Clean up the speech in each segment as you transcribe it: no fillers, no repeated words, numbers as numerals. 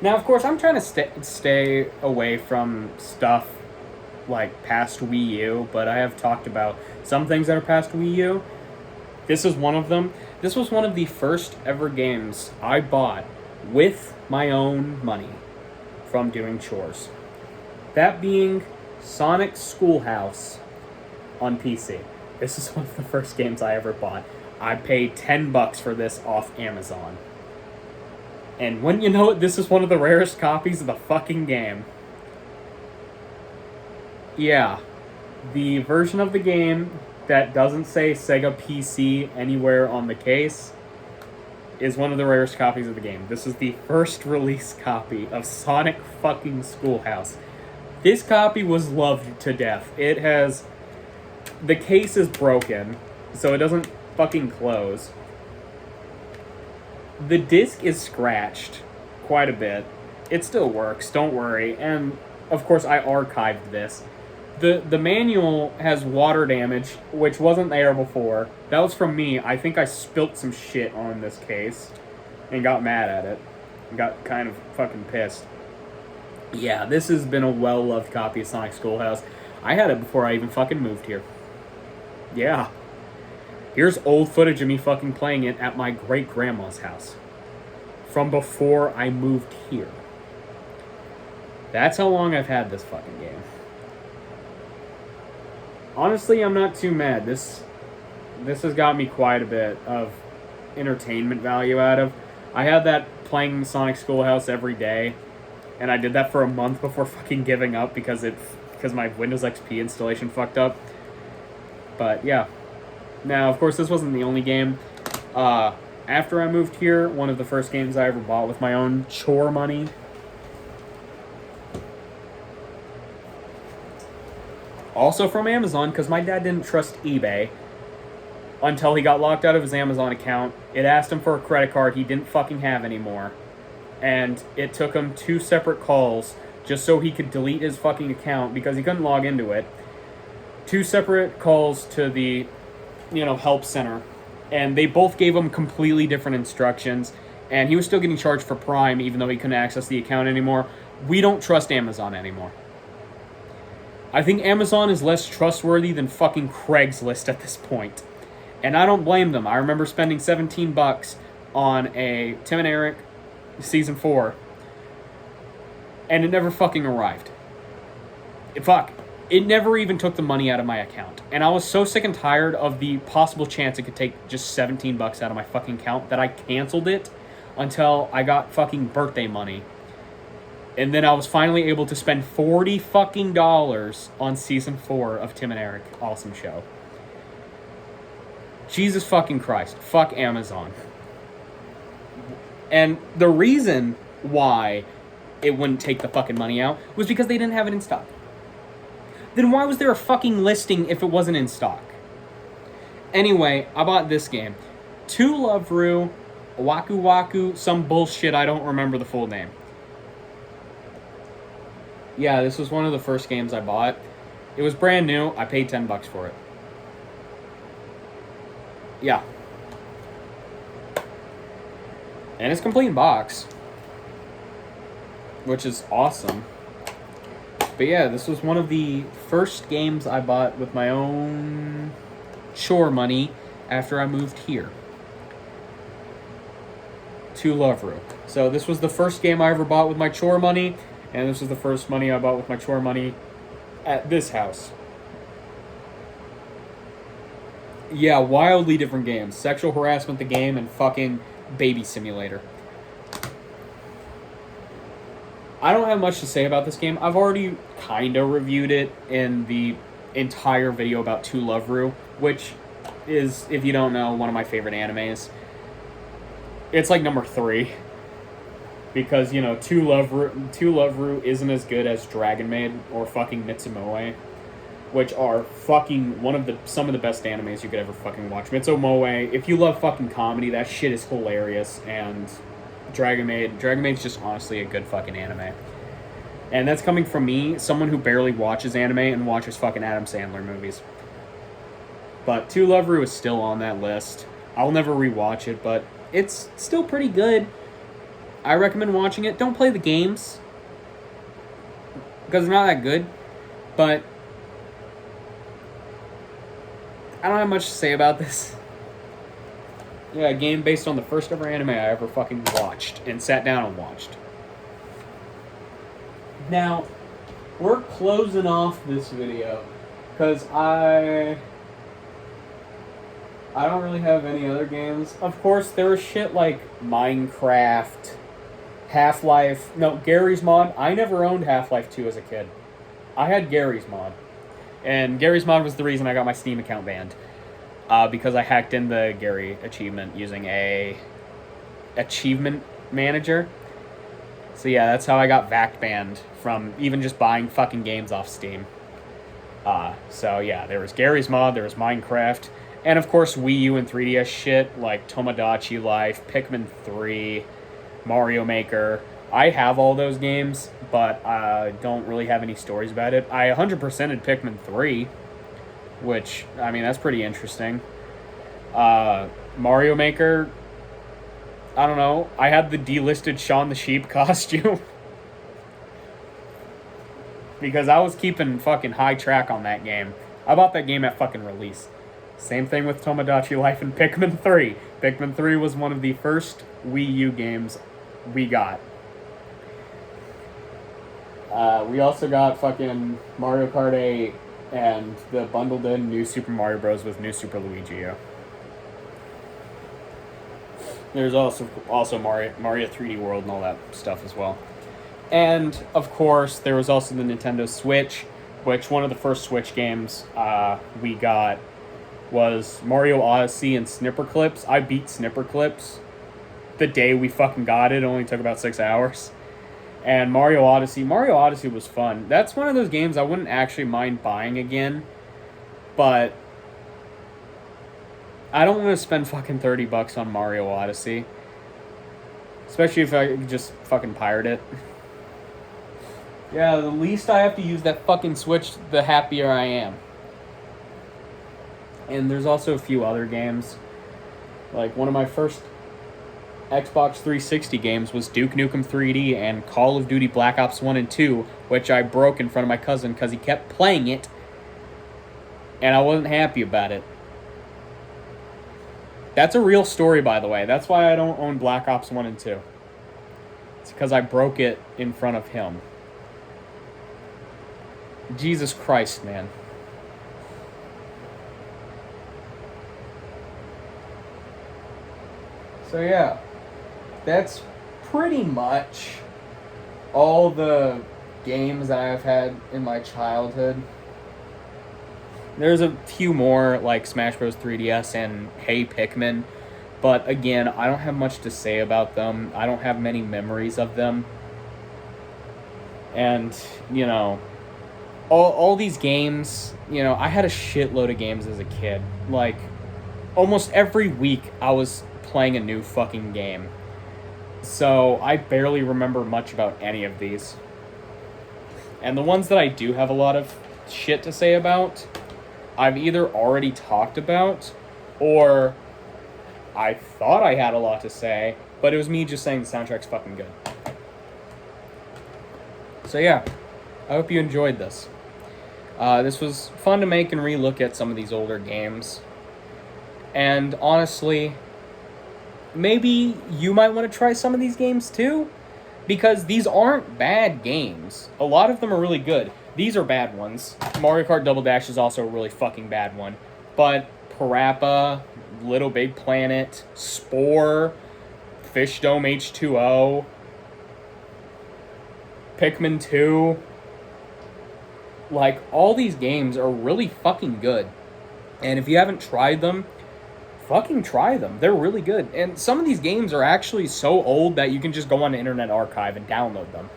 Now, of course, I'm trying to stay away from stuff like past Wii U, but I have talked about some things that are past Wii U. This is one of them. This was one of the first ever games I bought with my own money from doing chores. That being Sonic Schoolhouse on PC. This is one of the first games I ever bought. I paid $10 for this off Amazon. And when you know it, this is one of the rarest copies of the fucking game. Yeah, the version of the game that doesn't say Sega PC anywhere on the case is one of the rarest copies of the game. This is the first release copy of Sonic fucking Schoolhouse. This copy was loved to death. It has... The case is broken, so it doesn't fucking close. The disc is scratched quite a bit. It still works, don't worry. And, of course, I archived this. The manual has water damage, which wasn't there before. That was from me. I think I spilt some shit on this case and got mad at it. Got kind of fucking pissed. Yeah, this has been a well-loved copy of Sonic Schoolhouse. I had it before I even fucking moved here. Yeah. Here's old footage of me fucking playing it at my great-grandma's house. From before I moved here. That's how long I've had this fucking game. Honestly, I'm not too mad. This has got me quite a bit of entertainment value out of. I had that playing Sonic Schoolhouse every day, and I did that for a month before fucking giving up because my Windows XP installation fucked up. But yeah. Now, of course, this wasn't the only game. After I moved here, one of the first games I ever bought with my own chore money. Also from Amazon, because my dad didn't trust eBay until he got locked out of his Amazon account. It asked him for a credit card he didn't fucking have anymore. And it took him 2 separate calls just so he could delete his fucking account because he couldn't log into it. 2 separate calls to the, help center. And they both gave him completely different instructions. And he was still getting charged for Prime even though he couldn't access the account anymore. We don't trust Amazon anymore. I think Amazon is less trustworthy than fucking Craigslist at this point. And I don't blame them. I remember spending $17 on a Tim and Eric Season 4. And it never fucking arrived. It never even took the money out of my account. And I was so sick and tired of the possible chance it could take just $17 out of my fucking account that I canceled it until I got fucking birthday money. And then I was finally able to spend $40 fucking on Season 4 of Tim and Eric. Awesome show. Jesus fucking Christ. Fuck Amazon. And the reason why it wouldn't take the fucking money out was because they didn't have it in stock. Then why was there a fucking listing if it wasn't in stock? Anyway, I bought this game. To Love Ru, Waku Waku, some bullshit, I don't remember the full name. Yeah, this was one of the first games I bought. It was brand new. I paid $10 for it. Yeah. And it's complete in box. Which is awesome. But yeah, this was one of the first games I bought with my own chore money after I moved here. To Love Ru. So this was the first game I ever bought with my chore money. And this was the first money I bought with my chore money at this house. Yeah, wildly different games. Sexual Harassment the game and fucking Baby Simulator. I don't have much to say about this game. I've already kind of reviewed it in the entire video about To Love Ru, which is, if you don't know, one of my favorite animes. It's like number 3. Because, To Love Ru isn't as good as Dragon Maid or fucking Mitsumoe, which are fucking some of the best animes you could ever fucking watch. Mitsumoe, if you love fucking comedy, that shit is hilarious, and Dragon Maid's just honestly a good fucking anime. And that's coming from me, someone who barely watches anime and watches fucking Adam Sandler movies. But To Love Ru is still on that list. I'll never rewatch it, but it's still pretty good. I recommend watching it. Don't play the games because they're not that good, but I don't have much to say about this. Yeah, a game based on the first ever anime I ever fucking watched and sat down and watched. Now, we're closing off this video because I don't really have any other games. Of course, there was shit like Minecraft, Half-Life. No, Gary's Mod. I never owned Half-Life 2 as a kid. I had Gary's Mod. And Gary's Mod was the reason I got my Steam account banned. Because I hacked in the Gary achievement using a achievement manager. So yeah, that's how I got VAC banned from even just buying fucking games off Steam. So yeah, there was Gary's Mod, there was Minecraft, and of course Wii U and 3DS shit like Tomodachi Life, Pikmin 3, Mario Maker. I have all those games, but I don't really have any stories about it. I 100%ed Pikmin 3, which, I mean, that's pretty interesting. Mario Maker, I don't know. I had the delisted Shaun the Sheep costume. Because I was keeping fucking high track on that game. I bought that game at fucking release. Same thing with Tomodachi Life and Pikmin 3. Pikmin 3 was one of the first Wii U games we got. We also got fucking Mario Kart 8 and the bundled in New Super Mario Bros. With New Super Luigi U. There's also Mario 3D World and all that stuff as well. And, of course, there was also the Nintendo Switch, which one of the first Switch games we got was Mario Odyssey and Snipper Clips. I beat Snipper Clips the day we fucking got it. It only took about 6 hours. And Mario Odyssey was fun. That's one of those games I wouldn't actually mind buying again, but I don't want to spend fucking $30 on Mario Odyssey. Especially if I could just fucking pirate it. Yeah, the least I have to use that fucking Switch, the happier I am. And there's also a few other games. Like, one of my first Xbox 360 games was Duke Nukem 3D and Call of Duty Black Ops 1 and 2, which I broke in front of my cousin because he kept playing it, and I wasn't happy about it. That's a real story, by the way. That's why I don't own Black Ops 1 and 2. It's because I broke it in front of him. Jesus Christ, man. So yeah, that's pretty much all the games that I've had in my childhood. There's a few more, like Smash Bros. 3DS and Hey Pikmin, but again, I don't have much to say about them. I don't have many memories of them. And, you know, all these games, you know, I had a shitload of games as a kid. Like, almost every week I was playing a new fucking game. So I barely remember much about any of these. And the ones that I do have a lot of shit to say about, I've either already talked about, or I thought I had a lot to say, but it was me just saying the soundtrack's fucking good. So yeah, I hope you enjoyed this. This was fun to make and re-look at some of these older games. And honestly, maybe you might want to try some of these games too, because these aren't bad games. A lot of them are really good. These are bad ones. Mario Kart Double Dash is also a really fucking bad one. But Parappa, Little Big Planet, Spore, Fish Dome H2O, Pikmin 2, like, all these games are really fucking good. And if you haven't tried them, fucking try them. They're really good. And some of these games are actually so old that you can just go on the Internet Archive and download them.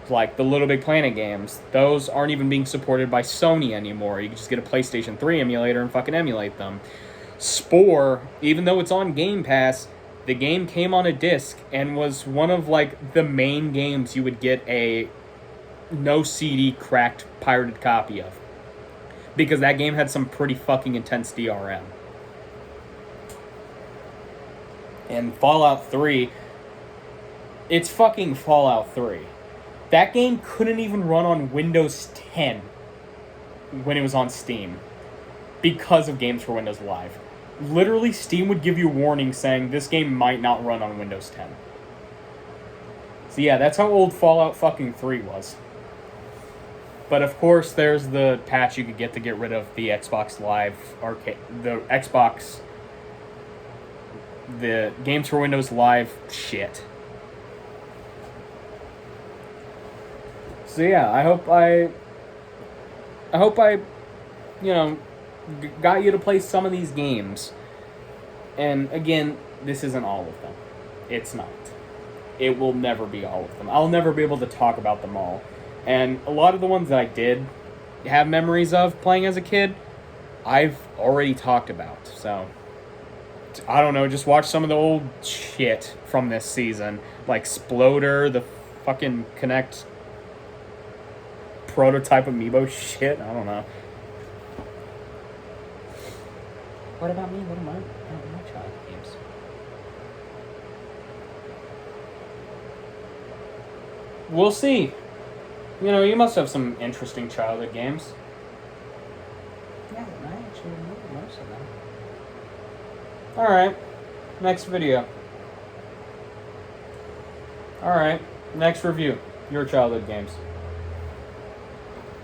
Like the Little Big Planet games. Those aren't even being supported by Sony anymore. You can just get a PlayStation 3 emulator and fucking emulate them. Spore, even though it's on Game Pass, the game came on a disc and was one of, like, the main games you would get a no CD cracked pirated copy of. Because that game had some pretty fucking intense DRM. And Fallout 3, It's fucking Fallout 3. That game couldn't even run on Windows 10 when it was on Steam because of Games for Windows Live. Literally, Steam would give you a warning saying this game might not run on Windows 10. So yeah, that's how old Fallout fucking 3 was. But of course, there's the patch you could get to get rid of the Xbox Live arcade, the Games for Windows Live shit. So yeah, I hope I, got you to play some of these games. And again, this isn't all of them. It's not. It will never be all of them. I'll never be able to talk about them all. And a lot of the ones that I did have memories of playing as a kid, I've already talked about. So, I don't know, just watch some of the old shit from this season. Like Sploder, the fucking Kinect prototype amiibo shit. I don't know. What about me? What am I child games? We'll see. You must have some interesting childhood games. Yeah, I actually remember most of them. Alright. Next video. Alright. Next review. Your childhood games.